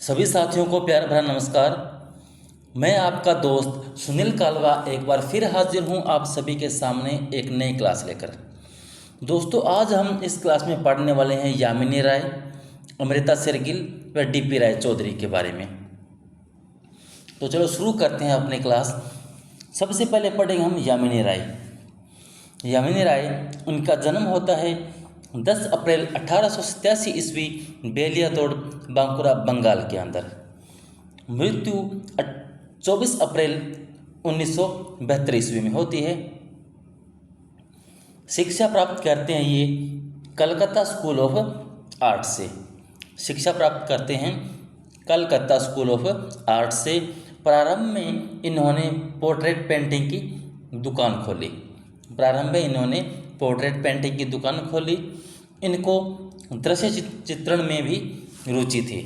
सभी साथियों को प्यार भरा नमस्कार। मैं आपका दोस्त सुनील कालवा एक बार फिर हाजिर हूं आप सभी के सामने एक नई क्लास लेकर। दोस्तों, आज हम इस क्लास में पढ़ने वाले हैं यामिनी राय, अमृता शेरगिल व डीपी राय चौधरी के बारे में। तो चलो शुरू करते हैं अपनी क्लास। सबसे पहले पढ़ेंगे हम यामिनी राय। यामिनी राय, उनका जन्म होता है 10 अप्रैल 1887 ईस्वी बेलियातोड़, बांकुरा, बंगाल के अंदर। मृत्यु 24 अप्रैल 1972 ईस्वी में होती है। शिक्षा प्राप्त करते हैं ये कलकत्ता स्कूल ऑफ आर्ट से। शिक्षा प्राप्त करते हैं कलकत्ता स्कूल ऑफ आर्ट से। प्रारंभ में इन्होंने पोर्ट्रेट पेंटिंग की दुकान खोली। प्रारंभ में इन्होंने पोर्ट्रेट पेंटिंग की दुकान खोली। इनको दृश्य चित्रण में भी रुचि थी।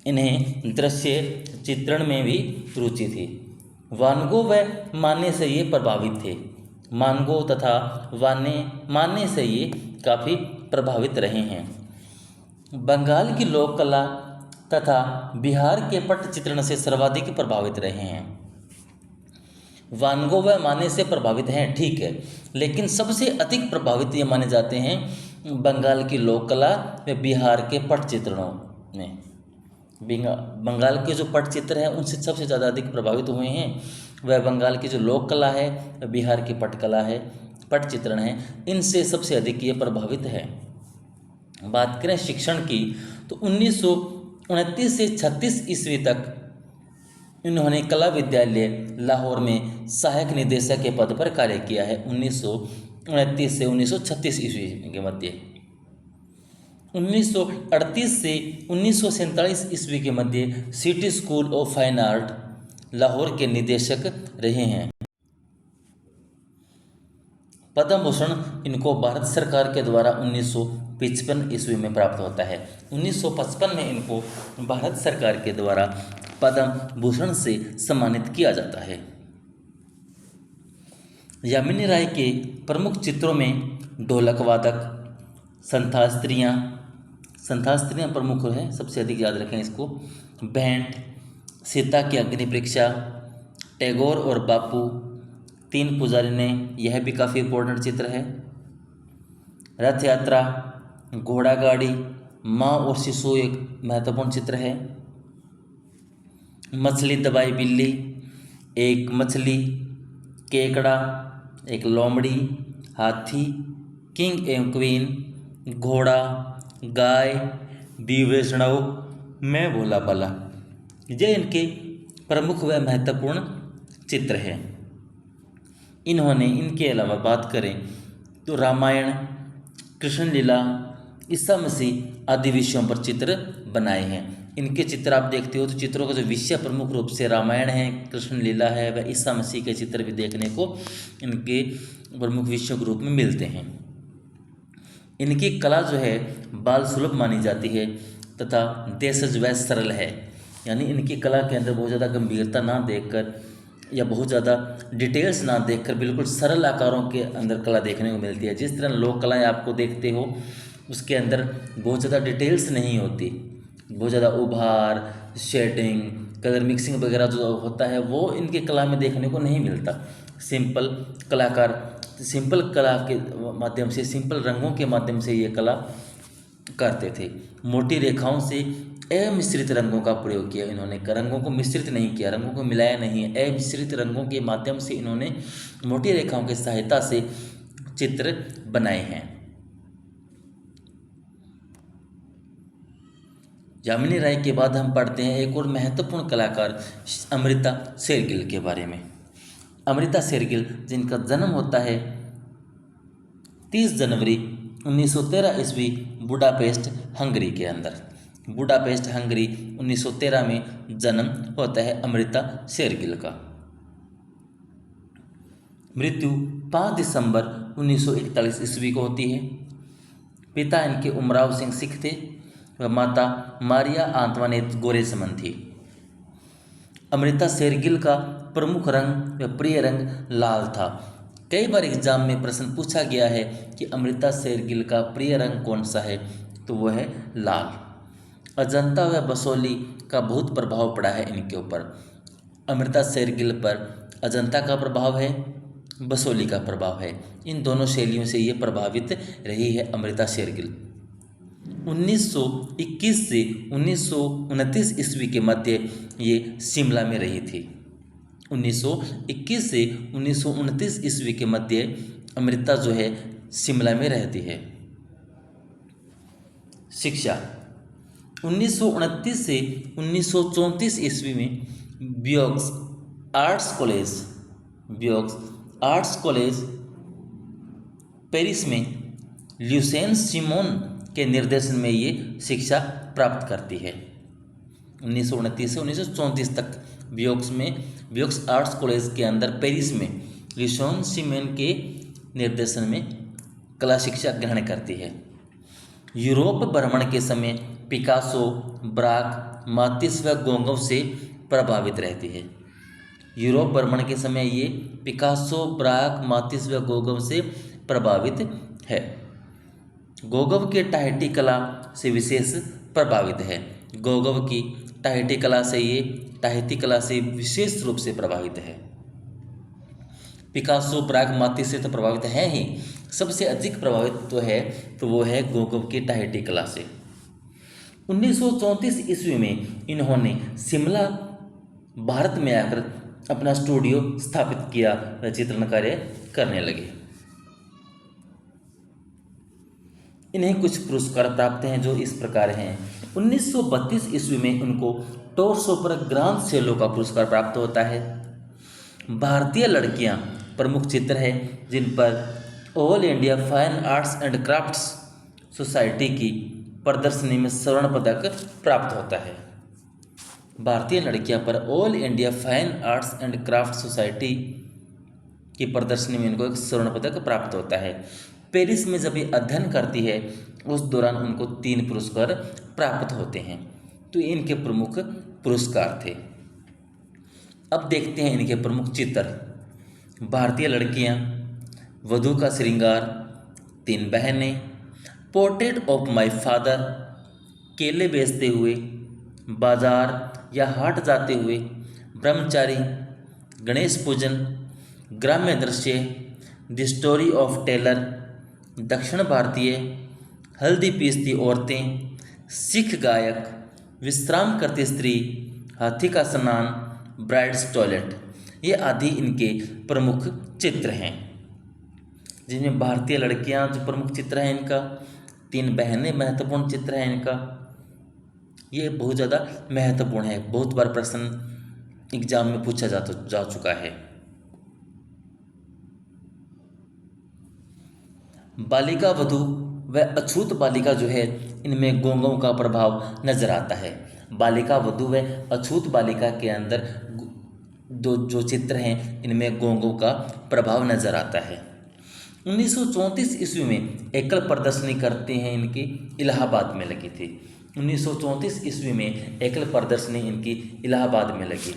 इन्हें दृश्य चित्रण में भी रुचि थी। वान गो व माने से ये प्रभावित थे। मानगो तथा माने से ये काफ़ी प्रभावित रहे हैं। बंगाल की लोक कला तथा बिहार के पट चित्रण से सर्वाधिक प्रभावित रहे हैं। वान गो व माने से प्रभावित हैं, ठीक है, लेकिन सबसे अधिक प्रभावित ये माने जाते हैं बंगाल की लोक कला व बिहार के पट चित्रणों में। बंगाल के जो पट चित्र हैं उनसे सबसे ज़्यादा अधिक प्रभावित हुए हैं। वह बंगाल की जो लोक कला है, बिहार की पट कला है, पट चित्रण है, इनसे सबसे अधिक ये प्रभावित है। बात करें शिक्षण की तो 1929 से 36 ईस्वी तक इन्होंने कला विद्यालय लाहौर में सहायक निदेशक के पद पर कार्य किया है। 1929 से 1936 ईस्वी के मध्य। 1938 से 1947 ईस्वी के मध्य city school of fine art Lahore के निदेशक रहे हैं। पद्म भूषण इनको भारत सरकार के द्वारा 1955 ईस्वी में प्राप्त होता है। 1955 में इनको भारत सरकार के द्वारा पद्म भूषण से सम्मानित किया जाता है। यामिनी राय के प्रमुख चित्रों में ढोलक वादक, संथाल स्त्रियाँ प्रमुख है, सबसे अधिक याद रखें इसको। भेंट, सीता की अग्नि परीक्षा, टैगोर और बापू, तीन पुजारी ने, यह भी काफ़ी इम्पोर्टेंट चित्र है। रथ यात्रा, घोड़ा गाड़ी, माँ और शिशु एक महत्वपूर्ण चित्र है। मछली दबाई बिल्ली, एक मछली, केकड़ा, एक लोमड़ी, हाथी, किंग एवं क्वीन, घोड़ा, गाय, दी वैष्णव, मैं भोला भाला, ये इनके प्रमुख व महत्वपूर्ण चित्र हैं। इन्होंने इनके अलावा बात करें तो रामायण, कृष्ण लीला, ईसा मसीह आदि विषयों पर चित्र बनाए हैं। इनके चित्र आप देखते हो तो चित्रों का जो विषय प्रमुख रूप से रामायण है, कृष्ण लीला है व ईसा मसीह के चित्र भी देखने को इनके प्रमुख विषयों के रूप में मिलते हैं। इनकी कला जो है बाल सुलभ मानी जाती है तथा देशज व सरल है। यानी इनकी कला के अंदर बहुत ज़्यादा गंभीरता ना देखकर या बहुत ज़्यादा डिटेल्स ना देखकर बिल्कुल सरल आकारों के अंदर कला देखने को मिलती है। जिस तरह लोक कलाएँ आपको देखते हो उसके अंदर बहुत ज़्यादा डिटेल्स नहीं होती, बहुत ज़्यादा उभार, शेडिंग, कलर मिक्सिंग वगैरह जो होता है वो इनके कला में देखने को नहीं मिलता। सिंपल कलाकार सिंपल कला के माध्यम से, सिंपल रंगों के माध्यम से ये कला करते थे। मोटी रेखाओं से अमिश्रित रंगों का प्रयोग किया इन्होंने। रंगों को मिश्रित नहीं किया, रंगों को मिलाया नहीं है, अमिश्रित रंगों के माध्यम से इन्होंने मोटी रेखाओं की सहायता से चित्र बनाए हैं। यामिनी राय के बाद हम पढ़ते हैं एक और महत्वपूर्ण कलाकार अमृता शेरगिल के बारे में। अमृता शेरगिल, जिनका जन्म होता है 30 जनवरी 1913 ईस्वी बुडापेस्ट, हंगरी के अंदर। बुडापेस्ट, हंगरी, 1913 में जन्म होता है अमृता शेरगिल का। मृत्यु 5 दिसंबर 1941 ईस्वी को होती है। पिता इनके उमराव सिंह सिख थे व माता मारिया आंतवानेत गोरेसमन थी। अमृता शेरगिल का प्रमुख रंग व प्रिय रंग लाल था। कई बार एग्जाम में प्रश्न पूछा गया है कि अमृता शेरगिल का प्रिय रंग कौन सा है, तो वह है लाल। अजंता व बसोली का बहुत प्रभाव पड़ा है इनके ऊपर। अमृता शेरगिल पर अजंता का प्रभाव है, बसोली का प्रभाव है। इन दोनों शैलियों से ये प्रभावित रही है अमृता शेरगिल। 1921 से 1929 ईस्वी के मध्य ये शिमला में रही थी। 1921 से 1929 ईस्वी के मध्य अमृता जो है शिमला में रहती है। शिक्षा 1929 से 1934 ईस्वी में ब्योक्स आर्ट्स कॉलेज पेरिस में ल्यूसेन सिमोन के निर्देशन में ये शिक्षा प्राप्त करती है। 1929 से 1934 तक ब्योक्स आर्ट्स कॉलेज के अंदर पेरिस में ल्यूसेन सिमोन के निर्देशन में कला शिक्षा ग्रहण करती है। यूरोप भ्रमण के समय पिकासो, ब्राक, मातिस व गोगोव से प्रभावित रहती है। यूरोप भ्रमण के समय ये पिकासो, ब्राक, मातिस व गोगोव से प्रभावित है। गोगोव के टाहिटी कला से विशेष प्रभावित है। गोगोव की टाहिटी कला से विशेष रूप से प्रभावित है। पिकासो, ब्राक, मातिस से तो प्रभावित है ही, सबसे अधिक प्रभावित तो वो है गोगोव की टाहिटी कला से। 1934 ईस्वी में इन्होंने शिमला भारत में आकर अपना स्टूडियो स्थापित किया व चित्रण कार्य करने लगे। इन्हें कुछ पुरस्कार प्राप्त हैं जो इस प्रकार हैं। 1932 ईस्वी में उनको टोरसो पर ग्रांड सेलो का पुरस्कार प्राप्त होता है। भारतीय लड़कियां प्रमुख चित्र है जिन पर all India fine arts and crafts society की प्रदर्शनी में स्वर्ण पदक प्राप्त होता है। भारतीय लड़कियां पर all India fine arts and craft society की प्रदर्शनी में इनको एक स्वर्ण पदक प्राप्त होता है। पेरिस में जब ये अध्ययन करती है उस दौरान उनको 3 पुरस्कार प्राप्त होते हैं। तो ये इनके प्रमुख पुरस्कार थे। अब देखते हैं इनके प्रमुख चित्र। भारतीय लड़कियां, वधू का श्रृंगार, 3 बहनें, पोर्ट्रेट ऑफ माय फादर, केले बेचते हुए, बाजार या हाट जाते हुए, ब्रह्मचारी, गणेश पूजन, ग्राम्य दृश्य, द स्टोरी ऑफ टेलर, दक्षिण भारतीय, हल्दी पीसती औरतें, सिख गायक, विश्राम करती स्त्री, हाथी का स्नान, ब्राइड्स टॉयलेट, ये आदि इनके प्रमुख चित्र हैं। जिनमें भारतीय लड़कियां जो प्रमुख चित्र हैं इनका, 3 बहनें महत्वपूर्ण चित्र हैं इनका। ये बहुत ज़्यादा महत्वपूर्ण है, बहुत बार प्रश्न एग्जाम में पूछा जा चुका है। बालिका वधू व अछूत बालिका जो है इनमें गोगोव का प्रभाव नजर आता है। बालिका वधू व अछूत बालिका के अंदर जो चित्र हैं इनमें गोगोव का प्रभाव नजर आता है। 1934 ईस्वी में एकल प्रदर्शनी करते हैं इनकी इलाहाबाद में लगी थी। 1934 ईस्वी में एकल प्रदर्शनी इनकी इलाहाबाद में लगी।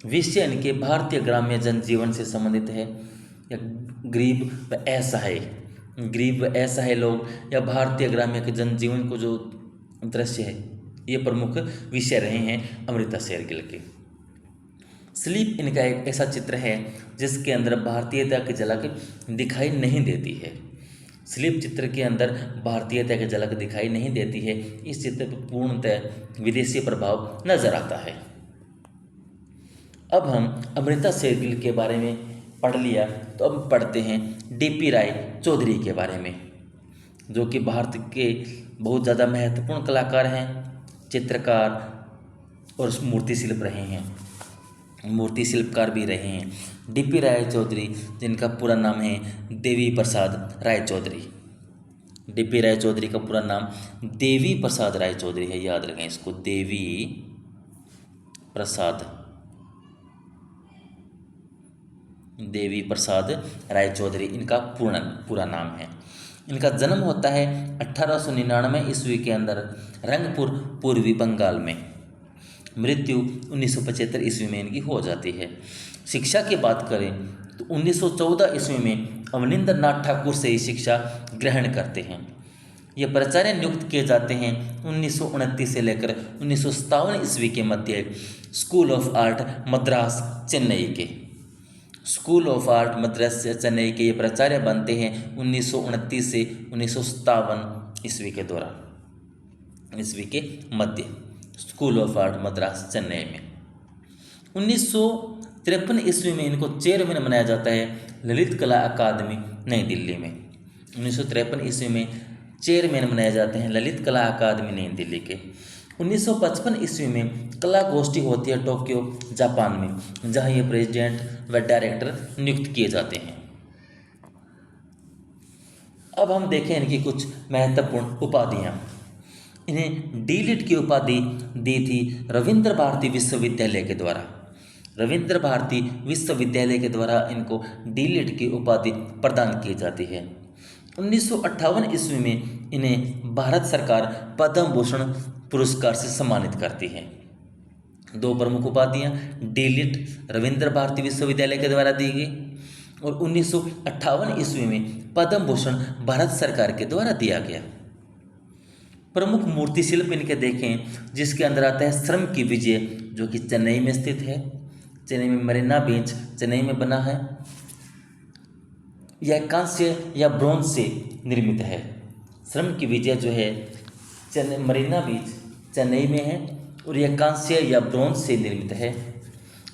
विषय इनके भारतीय ग्राम्य जनजीवन से संबंधित है या गरीब व असहाय लोग या भारतीय ग्राम्य के जनजीवन को जो दृश्य है ये प्रमुख विषय रहे हैं अमृता शेरगिल के। स्लीप इनका एक ऐसा चित्र है जिसके अंदर भारतीयता की झलक दिखाई नहीं देती है। स्लीप चित्र के अंदर भारतीयता की झलक दिखाई नहीं देती है। इस चित्र पर पूर्णतः विदेशी प्रभाव नजर आता है। अब हम अमृता शेरगिल के बारे में पढ़ लिया तो अब पढ़ते हैं डीपी राय चौधरी के बारे में, जो कि भारत के बहुत ज़्यादा महत्वपूर्ण कलाकार हैं, चित्रकार और मूर्ति शिल्प रहे हैं, मूर्ति शिल्पकार भी रहे हैं। डीपी राय चौधरी जिनका पूरा नाम है देवी प्रसाद राय चौधरी। डीपी राय चौधरी का पूरा नाम देवी प्रसाद राय चौधरी है, याद रखें इसको, देवी प्रसाद राय चौधरी इनका पूरा नाम है। इनका जन्म होता है 1899 ईस्वी के अंदर रंगपुर, पूर्वी बंगाल में। मृत्यु 1975 ईस्वी में इनकी हो जाती है। शिक्षा की बात करें तो 1914 ईस्वी में अवनिंद्र नाथ ठाकुर से ही शिक्षा ग्रहण करते हैं। ये प्राचार्य नियुक्त किए जाते हैं 1929 से लेकर 1957 ईस्वी के मध्य school of art Madras Chennai के। School of art Madras Chennai के ये प्राचार्य बनते हैं 1929 से 1957 ईस्वी के दौरान, ईस्वी के मध्य, school of art Madras Chennai में। 1953 ईस्वी में इनको चेयरमैन बनाया जाता है ललित कला अकादमी नई दिल्ली में। 1953 ईस्वी में चेयरमैन बनाए जाते हैं ललित कला अकादमी नई दिल्ली के। 1955 ईस्वी में कला गोष्ठी होती है टोक्यो जापान में, जहां ये प्रेसिडेंट व डायरेक्टर नियुक्त किए जाते हैं। अब हम देखें इनकी कुछ महत्वपूर्ण उपाधियां। इन्हें डी.लिट की उपाधि दी थी रविंद्र भारती विश्वविद्यालय के द्वारा। रविंद्र भारती विश्वविद्यालय के द्वारा इनको डी.लिट की उपाधि प्रदान की जाती है। 1958 ईस्वी में इन्हें भारत सरकार पद्म भूषण पुरस्कार से सम्मानित करती है। दो प्रमुख उपाधियां डी.लिट रविंद्र भारती विश्वविद्यालय के द्वारा दी गई और 1958 ईस्वी में पद्म भूषण भारत सरकार के द्वारा दिया गया। प्रमुख मूर्ति शिल्प इनके देखें, जिसके अंदर आता है श्रम की विजय, जो कि चेन्नई में स्थित है। चेन्नई में मरीना बीच चेन्नई में बना है। यह कांस्य या ब्रोंज से निर्मित है। श्रम की विजय जो है चेन्नई मरीना बीच चेन्नई में है और यह कांस्य या ब्रोंज से निर्मित है।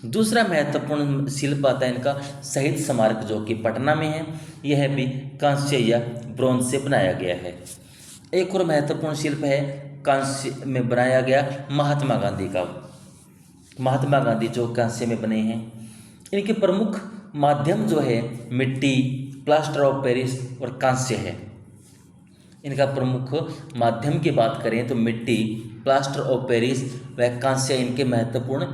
दूसरा महत्वपूर्ण शिल्प आता है इनका शहीद स्मारक, जो कि पटना में है। यह भी कांस्य या ब्रोंज से बनाया गया है। एक और महत्वपूर्ण शिल्प है कांस्य में बनाया गया महात्मा गांधी का। महात्मा गांधी जो कांस्य में बने हैं। इनके प्रमुख माध्यम जो है मिट्टी, प्लास्टर ऑफ पेरिस और कांस्य है। इनका प्रमुख माध्यम की बात करें तो मिट्टी, प्लास्टर ऑफ पेरिस व कांस्य इनके महत्वपूर्ण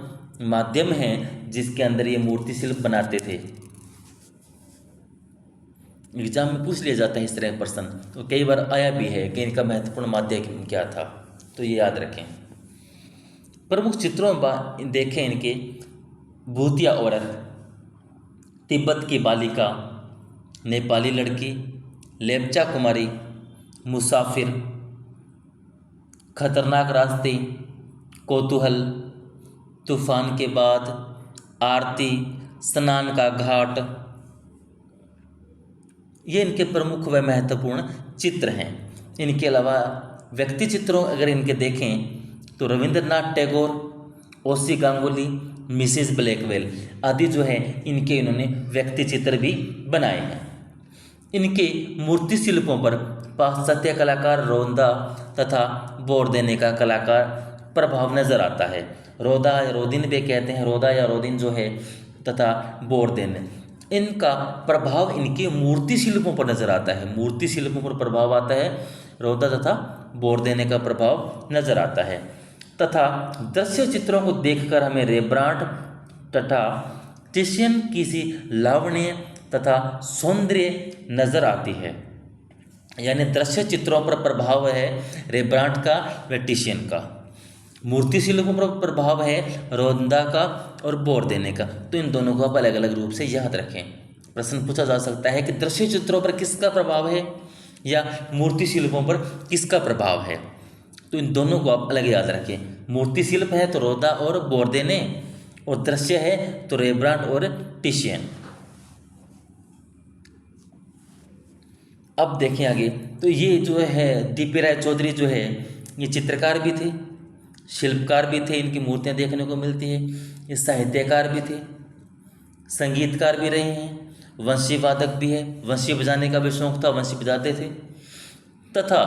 माध्यम हैं, जिसके अंदर ये मूर्ति शिल्प बनाते थे। एग्जाम में पूछ लिया जाता है इस तरह का प्रश्न, तो कई बार आया भी है कि इनका महत्वपूर्ण माध्यम क्या था, तो ये याद रखें। प्रमुख चित्रों में देखें इनके भूतिया औरत, तिब्बत की बालिका, नेपाली लड़की, लेप्चा कुमारी, मुसाफिर, खतरनाक रास्ते, कौतूहल, तूफान के बाद, आरती, स्नान का घाट, ये इनके प्रमुख व महत्वपूर्ण चित्र हैं। इनके अलावा व्यक्ति चित्रों अगर इनके देखें तो रविंद्रनाथ टैगोर, ओसी गांगुली, मिसेस ब्लैकवेल आदि जो है इनके इन्होंने व्यक्ति चित्र भी बनाए हैं। इनके मूर्ति शिल्पों पर पाश्चात्य कलाकार रोंदा तथा बोर्देने का कलाकार प्रभाव नजर आता है। रोदा या रोदिन भी कहते हैं, रोदा या रोदिन जो है तथा बोर्देन, इनका प्रभाव इनके मूर्ति शिल्पों पर नजर आता है। मूर्ति शिल्पों पर प्रभाव आता है, रोदा तथा बोर्देने का प्रभाव नजर आता है। तथा दृश्य चित्रों को देखकर हमें रेब्रांट तथा टिशियन की सी लावण्य तथा सौंदर्य नजर आती है। यानी दृश्य चित्रों पर प्रभाव है रेब्रांट का व टिशियन का। मूर्ति शिल्पों पर प्रभाव है रोंदा का और बोर्देने का। तो इन दोनों को आप अलग अलग रूप से याद रखें। प्रश्न पूछा जा सकता है कि दृश्य चित्रों पर किसका प्रभाव है या मूर्ति शिल्पों पर किसका प्रभाव है, तो इन दोनों को आप अलग याद रखें। मूर्ति शिल्प है तो रोदा और बोर्देने, और दृश्य है तो रेब्रांट और टिशियन। अब देखें आगे, तो ये जो है डी.पी. राय चौधरी जो है ये चित्रकार भी थे, शिल्पकार भी थे, इनकी मूर्तियां देखने को मिलती है। ये साहित्यकार भी थे, संगीतकार भी रहे हैं, वंशी वादक भी है, वंशी बजाने का भी शौक था, वंशी बजाते थे, तथा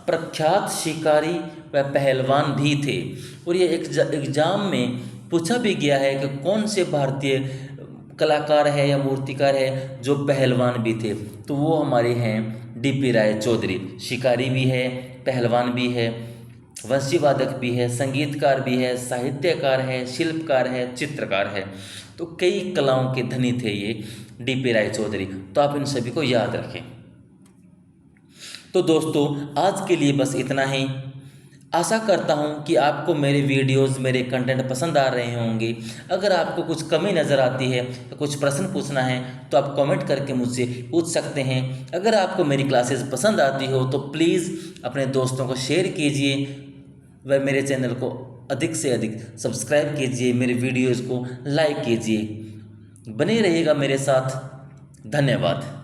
प्रख्यात शिकारी व पहलवान भी थे। और ये एग्जाम में पूछा भी गया है कि कौन से भारतीय कलाकार है या मूर्तिकार है जो पहलवान भी थे, तो वो हमारे हैं डी.पी. राय चौधरी। शिकारी भी है, पहलवान भी है, वंशी वादक भी है, संगीतकार भी है, साहित्यकार है, शिल्पकार है, चित्रकार है। तो कई कलाओं के धनी थे ये डी.पी. राय चौधरी। तो आप इन सभी को याद रखें। तो दोस्तों आज के लिए बस इतना ही। आशा करता हूँ कि आपको मेरे वीडियोस, मेरे कंटेंट पसंद आ रहे होंगे। अगर आपको कुछ कमी नज़र आती है तो कुछ प्रश्न पूछना है तो आप कमेंट करके मुझसे पूछ सकते हैं। अगर आपको मेरी क्लासेस पसंद आती हो तो प्लीज़ अपने दोस्तों को शेयर कीजिए व मेरे चैनल को अधिक से अधिक सब्सक्राइब कीजिए, मेरे वीडियोज़ को लाइक कीजिए। बने रहिएगा मेरे साथ। धन्यवाद।